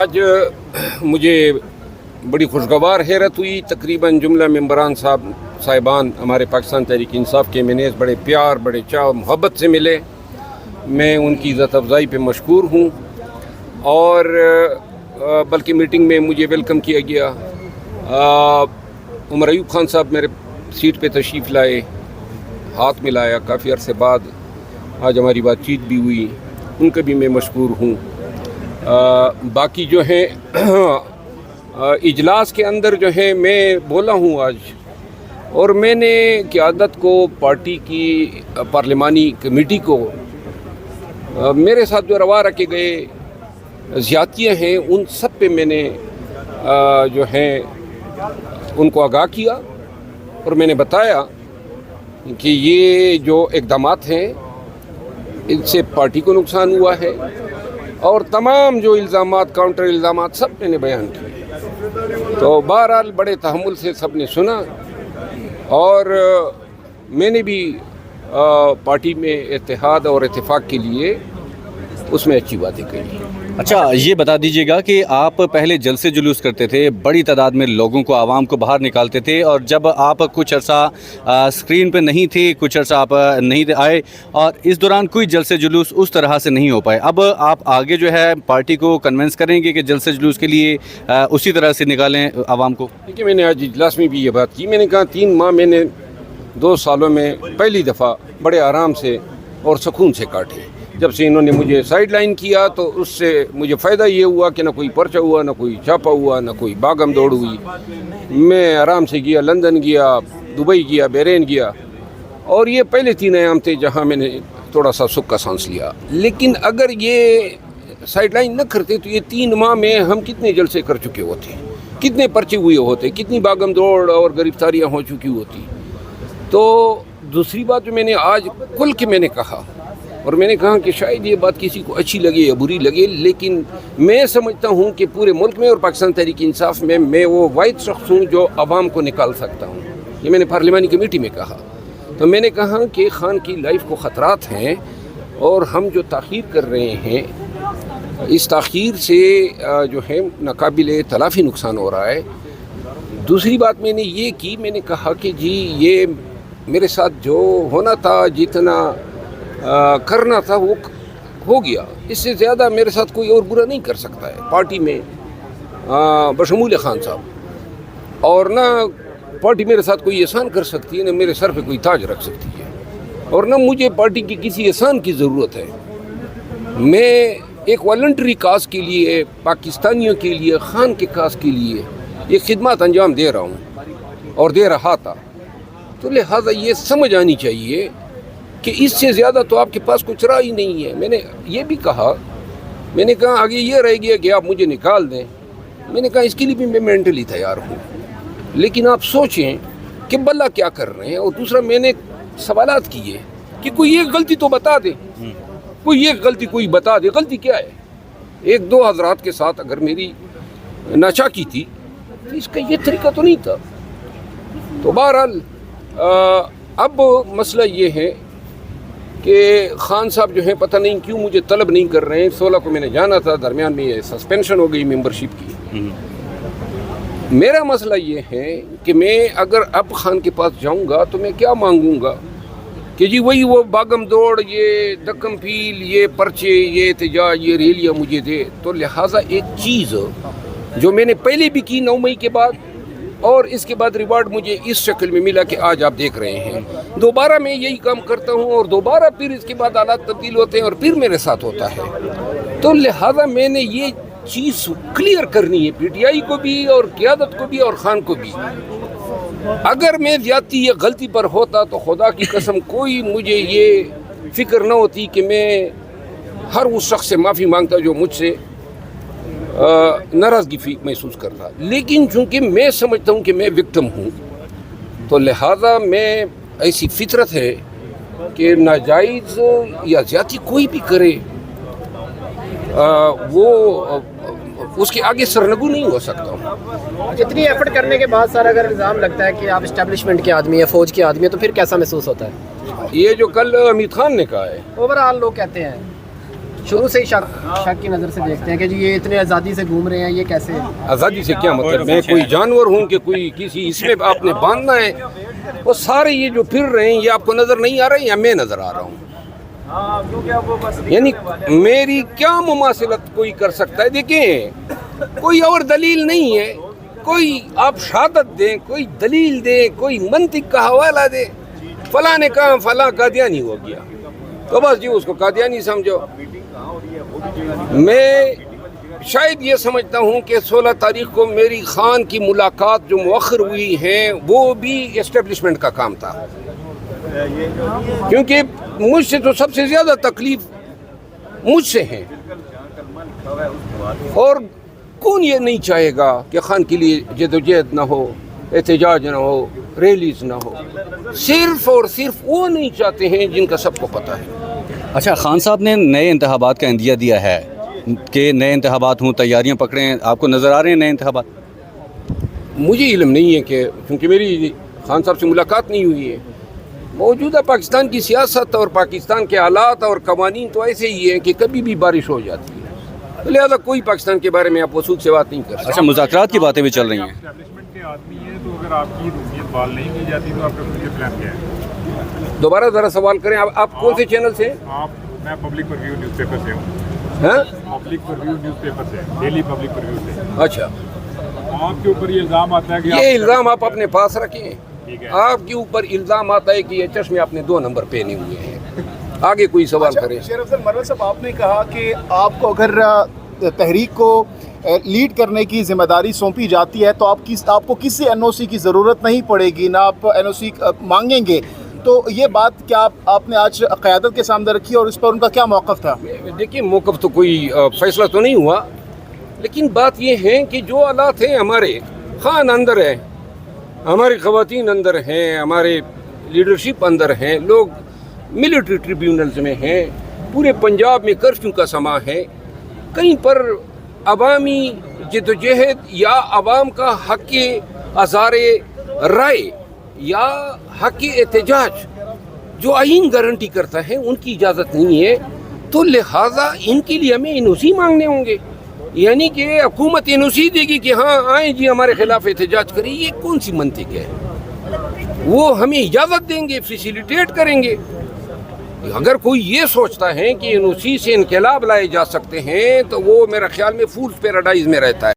आज मुझे बड़ी खुशगवार हैरत हुई। तकरीबन जुमला मेंबरान साहिबान हमारे पाकिस्तान तहरीक इंसाफ के मैनेज बड़े प्यार, बड़े चाव, मोहब्बत से मिले। मैं उनकी इज़्ज़त अफ़ज़ाई पे मशकूर हूँ और बल्कि मीटिंग में मुझे वेलकम किया गया। उमर अयूब खान साहब मेरे सीट पे तशरीफ़ लाए, हाथ मिलाया, काफ़ी अरसे बाद आज हमारी बातचीत भी हुई, उनका भी मैं मशकूर हूँ। बाकी जो है इजलास के अंदर जो है मैं बोला हूँ आज, और मैंने क़यादत को, पार्टी की पार्लिमानी कमेटी को मेरे साथ जो रवा रखे गए ज़्यादतियाँ हैं उन सब पे मैंने जो है उनको आगाह किया और मैंने बताया कि ये जो इक़दामात हैं इनसे पार्टी को नुकसान हुआ है, और तमाम जो इल्ज़ामात, काउंटर इल्ज़ामात सब मैंने बयान किए। तो बहरहाल बड़े तहम्मुल से सब ने सुना और मैंने भी पार्टी में इत्तेहाद और इत्तेफाक के लिए उसमें अच्छी बातें कही। अच्छा, ये बता दीजिएगा कि आप पहले जलसे जुलूस करते थे, बड़ी तादाद में लोगों को, आवाम को बाहर निकालते थे, और जब आप कुछ अर्सा स्क्रीन पे नहीं थे, कुछ अर्सा आप नहीं आए, और इस दौरान कोई जलसे जुलूस उस तरह से नहीं हो पाए। अब आप आगे जो है पार्टी को कन्विंस करेंगे कि जलसे जुलूस के लिए उसी तरह से निकालें आवाम को? देखिए, मैंने आज इजलास में भी ये बात की। मैंने कहा 3 माह मैंने 2 सालों में पहली दफ़ा बड़े आराम से और सुकून से काटे। जब से इन्होंने मुझे साइड लाइन किया तो उससे मुझे फ़ायदा ये हुआ कि ना कोई पर्चा हुआ, ना कोई छापा हुआ, ना कोई भागम दौड़ हुई। मैं आराम से गया, लंदन गया, दुबई गया, बहरीन गया, और ये पहले 3 अयाम थे जहाँ मैंने थोड़ा सा सुख का सांस लिया। लेकिन अगर ये साइड लाइन न करते तो ये 3 माह में हम कितने जलसे कर चुके होते, कितने पर्चे हुए होते, कितनी भागम दौड़ और गिरफ्तारियाँ हो चुकी होती। तो दूसरी बात जो मैंने आज खुल के मैंने कहा, और मैंने कहा कि शायद ये बात किसी को अच्छी लगे या बुरी लगे, लेकिन मैं समझता हूँ कि पूरे मुल्क में और पाकिस्तान तहरीक इंसाफ में मैं वो वाहिद शख्स हूँ जो आवाम को निकाल सकता हूँ। ये मैंने पार्लिमानी कमेटी में कहा। तो मैंने कहा कि खान की लाइफ को ख़तरात हैं और हम जो ताख़ीर कर रहे हैं, इस ताख़ीर से जो है नाकाबिले तलाफ़ी नुकसान हो रहा है। दूसरी बात मैंने ये की, मैंने कहा कि जी ये मेरे साथ जो होना था, जितना करना था वो हो गया, इससे ज़्यादा मेरे साथ कोई और बुरा नहीं कर सकता है पार्टी में बशमूल खान साहब, और ना पार्टी मेरे साथ कोई एहसान कर सकती है, ना मेरे सर पे कोई ताज रख सकती है, और ना मुझे पार्टी की किसी एहसान की ज़रूरत है। मैं एक वॉलंटरी काज के लिए, पाकिस्तानियों के लिए, खान के काज के लिए एक खिदमत अंजाम दे रहा हूँ और दे रहा था। तो लिहाजा ये समझ आनी चाहिए कि इससे ज़्यादा तो आपके पास कुछ राह ही नहीं है। मैंने ये भी कहा, मैंने कहा आगे ये रह गया कि आप मुझे निकाल दें। मैंने कहा इसके लिए भी मैं मेंटली तैयार हूँ, लेकिन आप सोचें कि बल्ला क्या कर रहे हैं। और दूसरा मैंने सवालात किए कि कोई एक गलती तो बता दे, कोई एक गलती कोई बता दे, गलती क्या है। 1-2 हज़रात के साथ अगर मेरी नाचाकी थी तो इसका ये तरीका तो नहीं था। तो बहरहाल अब मसला ये है कि खान साहब जो है पता नहीं क्यों मुझे तलब नहीं कर रहे हैं। 16 को मैंने जाना था, दरमियान में ये सस्पेंशन हो गई मेंबरशिप की। मेरा मसला ये है कि मैं अगर अब खान के पास जाऊंगा तो मैं क्या मांगूंगा कि जी वही वो भागम दौड़, ये दक्कम फील, ये पर्चे, ये एहतजाज, ये रैलियाँ मुझे दे। तो लिहाजा एक चीज़ जो मैंने पहले भी की 9 मई के बाद, और इसके बाद रिवार्ड मुझे इस शक्ल में मिला कि आज आप देख रहे हैं, दोबारा मैं यही काम करता हूं और दोबारा फिर इसके बाद हालात तब्दील होते हैं और फिर मेरे साथ होता है। तो लिहाजा मैंने ये चीज़ क्लियर करनी है पीटीआई को भी और क़यादत को भी और खान को भी। अगर मैं ज़्यादती या गलती पर होता तो खुदा की कसम कोई मुझे ये फ़िक्र न होती कि मैं हर उस शख्स से माफ़ी मांगता जो मुझसे नाराज़गी महसूस करता। लेकिन चूँकि मैं समझता हूँ कि मैं विक्टिम हूँ, तो लिहाजा मैं, ऐसी फितरत है कि नाजायज़ या ज़्यादती कोई भी करे वो उसके आगे सरनगू नहीं हो सकता हूँ। जितनी एफर्ट करने के बाद सर अगर इल्ज़ाम लगता है कि आप इस्टेब्लिशमेंट के आदमी है, फ़ौज के आदमी है, तो फिर कैसा महसूस होता है? ये जो कल अमीर खान ने कहा है, ओवरऑल लोग कहते हैं شروع سے ہی شک کی نظر سے دیکھتے ہیں کہ جی یہ اتنے آزادی سے گھوم رہے ہیں، یہ کیسے؟ آزادی سے کیا مطلب؟ میں کوئی جانور ہوں کہ کوئی کسی اس میں آپ نے باندھنا ہے؟ وہ سارے یہ جو پھر رہے ہیں یہ آپ کو نظر نہیں آ رہے ہیں یا میں نظر آ رہا ہوں؟ یعنی میری کیا مماثلت کوئی کر سکتا ہے؟ دیکھیں کوئی اور دلیل نہیں ہے، کوئی آپ شہادت دیں، کوئی دلیل دیں، کوئی منطق کا حوالہ دیں، فلاں نے کہا فلاں قادیانی ہو گیا تو بس جی اس کو قادیانی سمجھو۔ میں شاید یہ سمجھتا ہوں کہ 16 تاریخ کو میری خان کی ملاقات جو مؤخر ہوئی ہیں وہ بھی اسٹیبلشمنٹ کا کام تھا، کیونکہ مجھ سے تو سب سے زیادہ تکلیف مجھ سے ہیں، اور کون یہ نہیں چاہے گا کہ خان کے لیے جدوجہد نہ ہو، احتجاج نہ ہو، ریلیز نہ ہو؟ صرف اور صرف وہ نہیں چاہتے ہیں جن کا سب کو پتہ ہے۔ اچھا، خان صاحب نے نئے انتخابات کا عندیہ دیا ہے کہ نئے انتخابات ہوں، تیاریاں پکڑیں، آپ کو نظر آ رہے ہیں نئے انتخابات؟ مجھے علم نہیں ہے کہ، کیونکہ میری خان صاحب سے ملاقات نہیں ہوئی ہے۔ موجودہ پاکستان کی سیاست اور پاکستان کے حالات اور قوانین تو ایسے ہی ہیں کہ کبھی بھی بارش ہو جاتی ہے، لہذا کوئی پاکستان کے بارے میں آپ وثوق سے بات نہیں کر سکتے۔ اچھا، مذاکرات کی باتیں بھی چل رہی ہیں۔ اسٹیبلشمنٹ کے آدمی ہیں تو اگر آپ کی روحیت بحال نہیں کی جاتی تو آپ کا فیوچر پلان کیا ہے؟ دوبارہ ذرا سوال کریں، آپ کون سے چینل سے؟ میں پبلک پرویو نیوز پیپر سے ہوں۔ ہاں پبلک پرویو نیوز پیپر سے، ڈیلی پبلک پرویو سے۔ اچھا، آپ کے اوپر یہ الزام آتا ہے کہ یہ الزام آپ اپنے پاس رکھیں۔ ٹھیک ہے۔ آپ کے اوپر الزام آتا ہے کہ یہ چشمے آپ نے 2 نمبر پہنے ہوئے ہیں، آگے کوئی سوال کریں۔ شیر افضل مرول صاحب، آپ نے کہا کہ آپ کو اگر تحریک کو لیڈ کرنے کی ذمہ داری سونپی جاتی ہے تو آپ کو کسی این او سی کی ضرورت نہیں پڑے گی، نہ آپ این او سی مانگیں گے، تو یہ بات کیا آپ نے آج قیادت کے سامنے رکھی اور اس پر ان کا کیا موقف تھا؟ دیکھیے موقف تو کوئی فیصلہ تو نہیں ہوا، لیکن بات یہ ہے کہ جو آلات ہیں ہمارے خان اندر ہے، ہماری خواتین اندر ہیں، ہمارے لیڈرشپ اندر ہیں، لوگ ملٹری ٹریبیونلز میں ہیں، پورے پنجاب میں کرفیو کا سما ہے، کہیں پر عوامی جدوجہد یا عوام کا حق اظہار رائے یا حق احتجاج جو آئین گارنٹی کرتا ہے ان کی اجازت نہیں ہے، تو لہٰذا ان کے لیے ہمیں این او سی مانگنے ہوں گے، یعنی کہ حکومت این او سی دے گی کہ ہاں آئیں جی ہمارے خلاف احتجاج کریں، یہ کون سی منطق ہے؟ وہ ہمیں اجازت دیں گے، فیسیلیٹیٹ کریں گے۔ اگر کوئی یہ سوچتا ہے کہ این او سی سے انقلاب لائے جا سکتے ہیں تو وہ میرا خیال میں فولز پیراڈائز میں رہتا ہے۔